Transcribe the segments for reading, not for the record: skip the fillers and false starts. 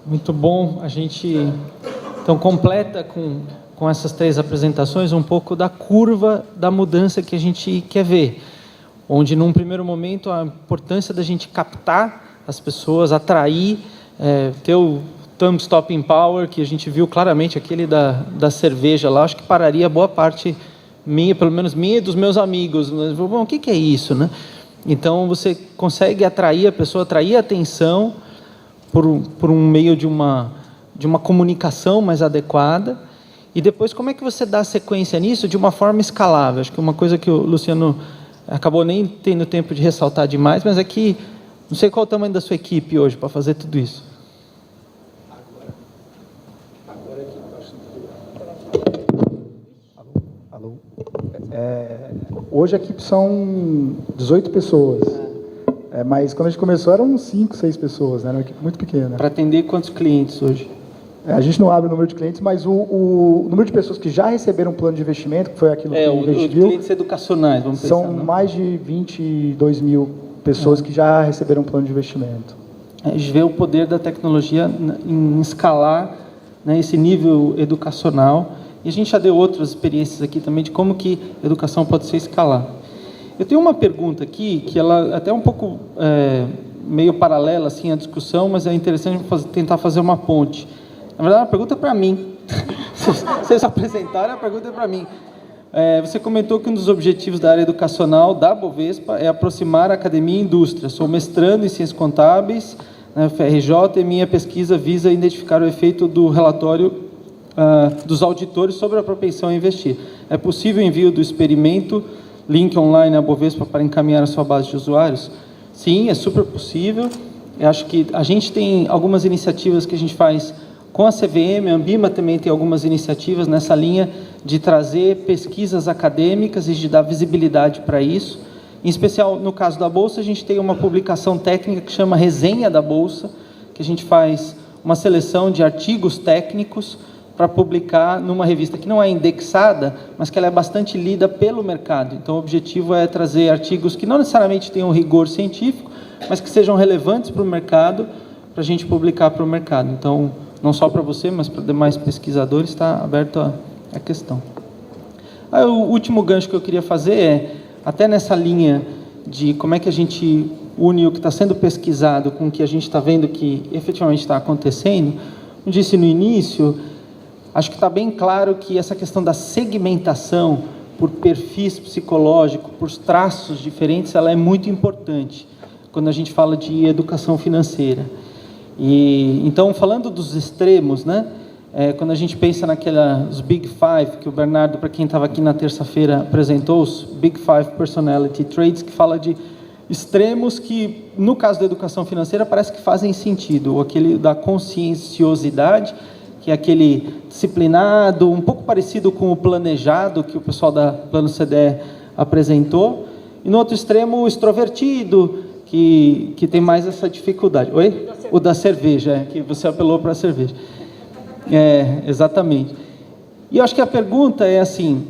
Muito bom. A gente, então, completa com essas 3 apresentações um pouco da curva da mudança que a gente quer ver. Onde, num primeiro momento, a importância da gente captar as pessoas, atrair, ter o Thumb Stopping Power, que a gente viu claramente, aquele da cerveja lá, acho que pararia boa parte minha, pelo menos minha e dos meus amigos. Mas, bom, o que é isso, né? Então, você consegue atrair a pessoa, atrair a atenção por um meio de uma comunicação mais adequada. E depois, como é que você dá sequência nisso de uma forma escalável? Acho que uma coisa que o Luciano acabou nem tendo tempo de ressaltar demais, mas é que, não sei qual é o tamanho da sua equipe hoje para fazer tudo isso. Alô? Hoje a equipe são 18 pessoas, mas quando a gente começou eram 5, 6 pessoas, né? Era uma equipe muito pequena. Para atender quantos clientes hoje? A gente não abre o número de clientes, mas o número de pessoas que já receberam um plano de investimento, que foi aquilo que o os clientes educacionais, vamos pensar. São mais de 22 mil pessoas que já receberam um plano de investimento. A gente vê o poder da tecnologia em escalar, né, esse nível educacional. E a gente já deu outras experiências aqui também de como que a educação pode ser escalar. Eu tenho uma pergunta aqui, que ela até é um pouco meio paralela assim, à discussão, mas é interessante tentar fazer uma ponte. Na verdade, é uma pergunta para mim. Vocês apresentaram, a pergunta é para mim. Você comentou que um dos objetivos da área educacional da Bovespa é aproximar a academia e a indústria. Sou mestrando em Ciências Contábeis na FRJ e minha pesquisa visa identificar o efeito do relatório dos auditores sobre a propensão a investir. É possível o envio do experimento, link online à Bovespa para encaminhar a sua base de usuários? Sim, é super possível. Eu acho que a gente tem algumas iniciativas que a gente faz com a CVM, a Ambima também tem algumas iniciativas nessa linha de trazer pesquisas acadêmicas e de dar visibilidade para isso. Em especial, no caso da Bolsa, a gente tem uma publicação técnica que chama Resenha da Bolsa, que a gente faz uma seleção de artigos técnicos para publicar numa revista que não é indexada, mas que ela é bastante lida pelo mercado. Então, o objetivo é trazer artigos que não necessariamente tenham rigor científico, mas que sejam relevantes para o mercado, para a gente publicar para o mercado. Então, não só para você, mas para demais pesquisadores, está aberto a questão. Aí, o último gancho que eu queria fazer é, até nessa linha de como é que a gente une o que está sendo pesquisado com o que a gente está vendo que efetivamente está acontecendo. Como disse no início, acho que está bem claro que essa questão da segmentação por perfis psicológicos, por traços diferentes, ela é muito importante quando a gente fala de educação financeira. E, então, falando dos extremos, né, quando a gente pensa naquelas Big Five, que o Bernardo, para quem estava aqui na terça-feira, apresentou, os Big Five Personality Traits, que fala de extremos que, no caso da educação financeira, parece que fazem sentido. Aquele da conscienciosidade, que é aquele disciplinado, um pouco parecido com o planejado, que o pessoal da Plano CDE apresentou. E no outro extremo, o extrovertido, que tem mais essa dificuldade. Oi? O da cerveja, que você apelou para a cerveja. Exatamente. E eu acho que a pergunta é assim,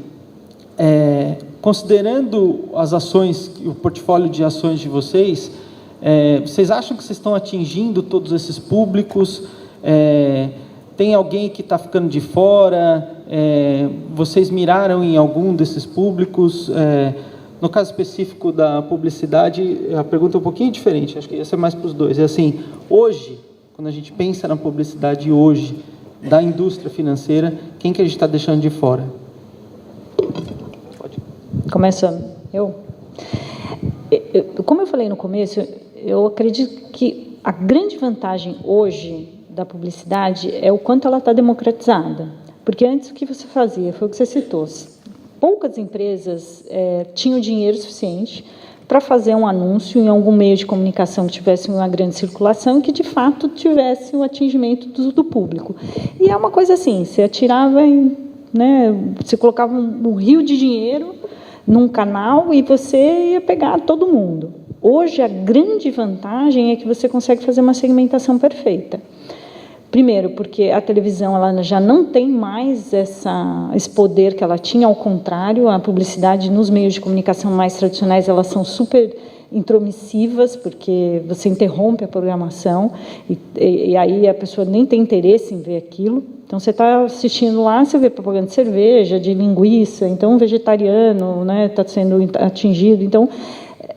considerando as ações, o portfólio de ações de vocês, vocês acham que vocês estão atingindo todos esses públicos? Tem alguém que está ficando de fora? Vocês miraram em algum desses públicos? No caso específico da publicidade, a pergunta é um pouquinho diferente, acho que ia ser mais para os dois. É assim, hoje, quando a gente pensa na publicidade hoje, da indústria financeira, quem que a gente está deixando de fora? Pode. Começa eu? Como eu falei no começo, eu acredito que a grande vantagem hoje da publicidade é o quanto ela está democratizada. Porque antes o que você fazia, foi o que você citou, poucas empresas tinham dinheiro suficiente para fazer um anúncio em algum meio de comunicação que tivesse uma grande circulação e que, de fato, tivesse o atingimento do público. E é uma coisa assim, você atirava, você colocava um rio de dinheiro num canal e você ia pegar todo mundo. Hoje, a grande vantagem é que você consegue fazer uma segmentação perfeita. Primeiro, porque a televisão ela já não tem mais esse poder que ela tinha, ao contrário, a publicidade nos meios de comunicação mais tradicionais, elas são super intromissivas, porque você interrompe a programação e aí a pessoa nem tem interesse em ver aquilo. Então, você está assistindo lá, você vê propaganda de cerveja, de linguiça, então o vegetariano, né, está sendo atingido. Então,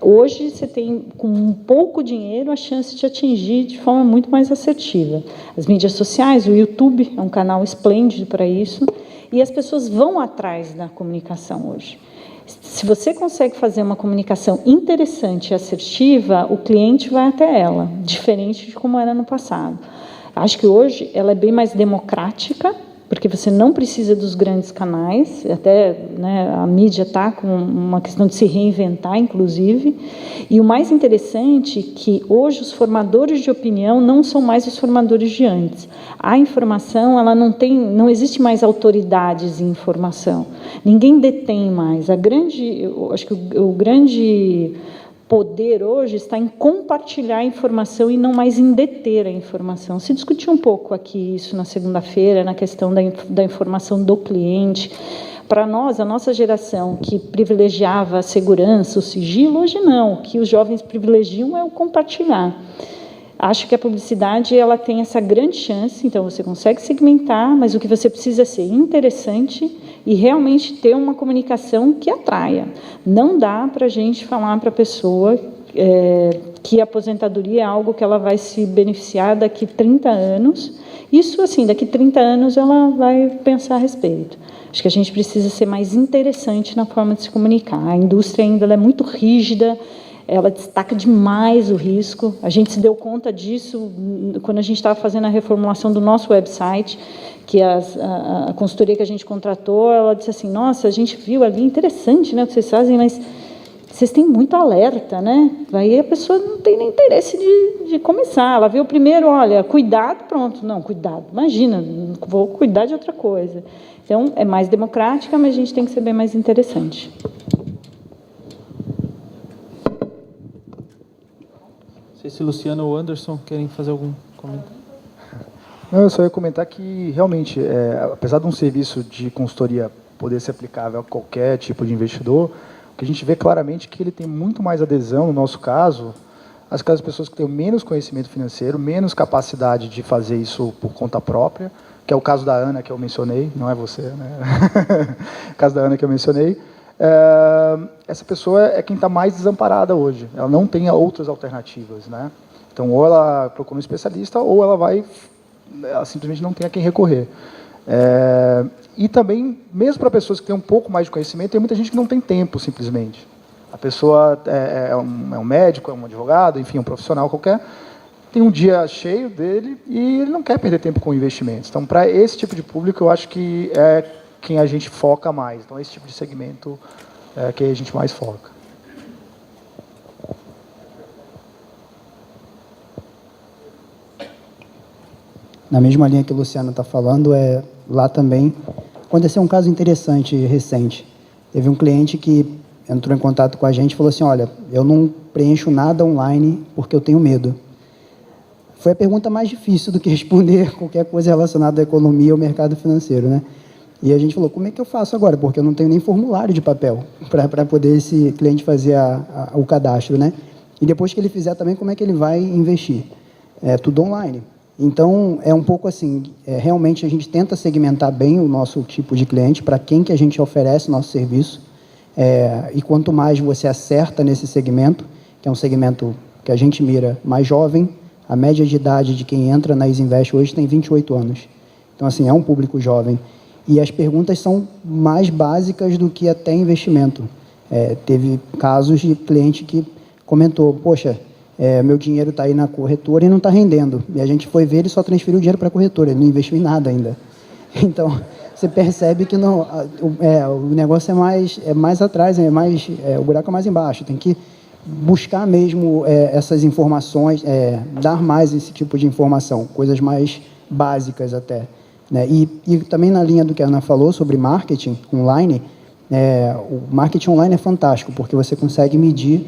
hoje você tem, com pouco dinheiro, a chance de atingir de forma muito mais assertiva. As mídias sociais, o YouTube é um canal esplêndido para isso, e as pessoas vão atrás da comunicação hoje. Se você consegue fazer uma comunicação interessante e assertiva, o cliente vai até ela, diferente de como era no passado. Acho que hoje ela é bem mais democrática, porque você não precisa dos grandes canais, até, né, a mídia está com uma questão de se reinventar, inclusive. E o mais interessante é que hoje os formadores de opinião não são mais os formadores de antes. A informação, ela não existe mais autoridades em informação. Ninguém detém mais. Eu acho que o grande poder hoje está em compartilhar a informação e não mais em deter a informação. Se discutiu um pouco aqui isso na segunda-feira, na questão da informação do cliente. Para nós, a nossa geração que privilegiava a segurança, o sigilo, hoje não. O que os jovens privilegiam é o compartilhar. Acho que a publicidade ela tem essa grande chance, então você consegue segmentar, mas o que você precisa é ser interessante e realmente ter uma comunicação que atraia. Não dá para a gente falar para a pessoa que a aposentadoria é algo que ela vai se beneficiar daqui 30 anos. Isso, assim, daqui 30 anos ela vai pensar a respeito. Acho que a gente precisa ser mais interessante na forma de se comunicar. A indústria ainda ela é muito rígida, ela destaca demais o risco. A gente se deu conta disso quando a gente estava fazendo a reformulação do nosso website, que a consultoria que a gente contratou, ela disse assim, nossa, a gente viu ali, interessante, né, o que vocês fazem, mas vocês têm muito alerta, né? Aí a pessoa não tem nem interesse de começar. Ela viu primeiro, olha, cuidado, pronto. Não, cuidado, imagina, vou cuidar de outra coisa. Então, é mais democrática, mas a gente tem que ser bem mais interessante. Não sei se Luciano ou Anderson querem fazer algum comentário. Não, eu só ia comentar que, realmente, apesar de um serviço de consultoria poder ser aplicável a qualquer tipo de investidor, o que a gente vê claramente é que ele tem muito mais adesão, no nosso caso, aquelas pessoas que têm menos conhecimento financeiro, menos capacidade de fazer isso por conta própria, que é o caso da Ana, que eu mencionei, não é você, né? O caso da Ana que eu mencionei. Essa pessoa é quem está mais desamparada hoje. Ela não tem outras alternativas, né? Então, ou ela procura um especialista, ou ela simplesmente não tem a quem recorrer. E também, mesmo para pessoas que têm um pouco mais de conhecimento, tem muita gente que não tem tempo, simplesmente. A pessoa é um médico, é um advogado, enfim, um profissional qualquer, tem um dia cheio dele e ele não quer perder tempo com investimentos. Então, para esse tipo de público, eu acho que é quem a gente foca mais. Então, esse tipo de segmento é quem a gente mais foca. Na mesma linha que o Luciano está falando, lá também aconteceu um caso interessante recente. Teve um cliente que entrou em contato com a gente e falou assim, olha, eu não preencho nada online porque eu tenho medo. Foi a pergunta mais difícil do que responder qualquer coisa relacionada à economia ou mercado financeiro, né? E a gente falou, como é que eu faço agora? Porque eu não tenho nem formulário de papel para poder esse cliente fazer o cadastro, né? E depois que ele fizer também, como é que ele vai investir? É tudo online. Então, é um pouco assim, realmente a gente tenta segmentar bem o nosso tipo de cliente, para quem que a gente oferece o nosso serviço, e quanto mais você acerta nesse segmento, que é um segmento que a gente mira mais jovem, a média de idade de quem entra na Isinvest hoje tem 28 anos. Então, assim, é um público jovem. E as perguntas são mais básicas do que até investimento. Teve casos de cliente que comentou, poxa, meu dinheiro está aí na corretora e não está rendendo. E a gente foi ver, ele só transferiu o dinheiro para a corretora, ele não investiu em nada ainda. Então, você percebe que não, o negócio é mais atrás, o buraco é mais embaixo. Tem que buscar mesmo essas informações, dar mais esse tipo de informação, coisas mais básicas até. Né? E também na linha do que a Ana falou sobre marketing online, o marketing online é fantástico, porque você consegue medir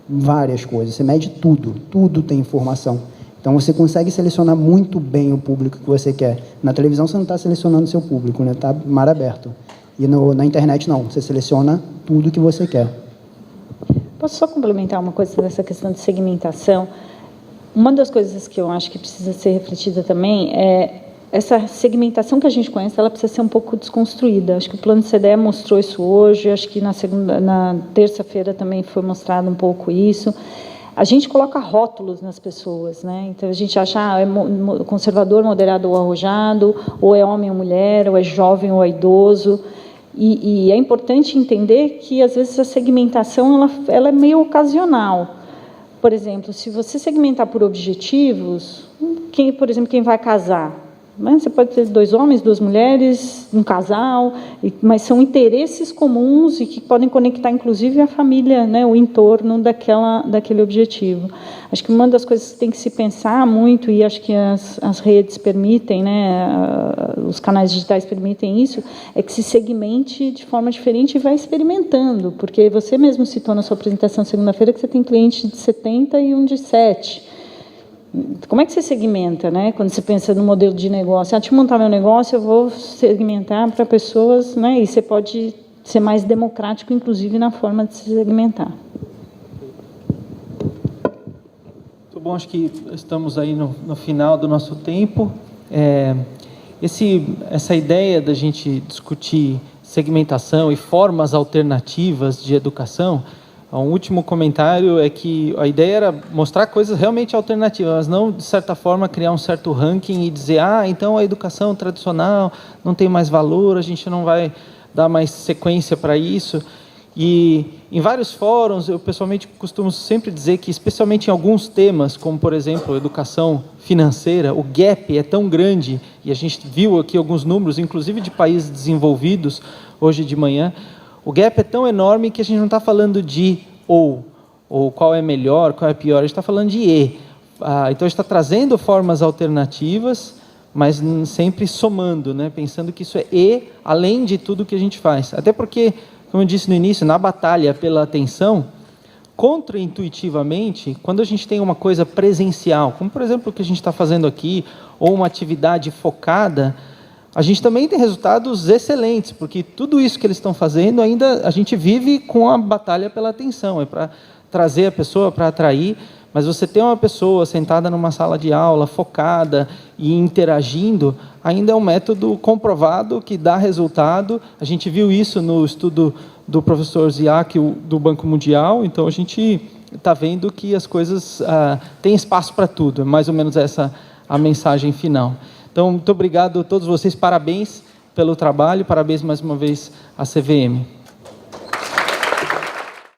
várias coisas, você mede tudo tem informação. Então, você consegue selecionar muito bem o público que você quer. Na televisão, você não está selecionando o seu público, né? Está mar aberto. E na internet, não. Você seleciona tudo que você quer. Posso só complementar uma coisa dessa questão de segmentação? Uma das coisas que eu acho que precisa ser refletida também é essa segmentação que a gente conhece, ela precisa ser um pouco desconstruída. Acho que o Plano CDE mostrou isso hoje, acho que na terça-feira também foi mostrado um pouco isso. A gente coloca rótulos nas pessoas, né? Então a gente acha, é conservador, moderado ou arrojado, ou é homem ou mulher, ou é jovem ou é idoso. E é importante entender que às vezes a segmentação ela é meio ocasional. Por exemplo, se você segmentar por objetivos, por exemplo, quem vai casar, você pode ter 2 homens, 2 mulheres, um casal, mas são interesses comuns e que podem conectar, inclusive, a família, né, o entorno daquele objetivo. Acho que uma das coisas que tem que se pensar muito, e acho que as redes permitem, né, os canais digitais permitem isso, é que se segmente de forma diferente e vai experimentando, porque você mesmo citou na sua apresentação segunda-feira que você tem cliente de 70 e um de 7. Como é que você segmenta, né? Quando você pensa no modelo de negócio, deixa eu montar meu negócio, eu vou segmentar para pessoas, né? E você pode ser mais democrático, inclusive, na forma de se segmentar. Muito bom, acho que estamos aí no final do nosso tempo. Essa ideia da gente discutir segmentação e formas alternativas de educação. Um último comentário é que a ideia era mostrar coisas realmente alternativas, mas não, de certa forma, criar um certo ranking e dizer, então a educação tradicional não tem mais valor, a gente não vai dar mais sequência para isso. E em vários fóruns, eu pessoalmente costumo sempre dizer que, especialmente em alguns temas, como, por exemplo, educação financeira, o gap é tão grande, e a gente viu aqui alguns números, inclusive de países desenvolvidos, hoje de manhã. O gap é tão enorme que a gente não está falando de ou qual é melhor, qual é pior, a gente está falando de e. Então, a gente está trazendo formas alternativas, mas sempre somando, né? Pensando que isso é e, além de tudo que a gente faz. Até porque, como eu disse no início, na batalha pela atenção, contraintuitivamente, quando a gente tem uma coisa presencial, como, por exemplo, o que a gente está fazendo aqui, ou uma atividade focada, a gente também tem resultados excelentes, porque tudo isso que eles estão fazendo, ainda a gente vive com a batalha pela atenção, é para trazer a pessoa, para atrair, mas você ter uma pessoa sentada numa sala de aula, focada e interagindo, ainda é um método comprovado que dá resultado. A gente viu isso no estudo do professor Ziak, do Banco Mundial, então a gente está vendo que as coisas têm espaço para tudo, é mais ou menos essa a mensagem final. Então, muito obrigado a todos vocês, parabéns pelo trabalho, parabéns mais uma vez à CVM.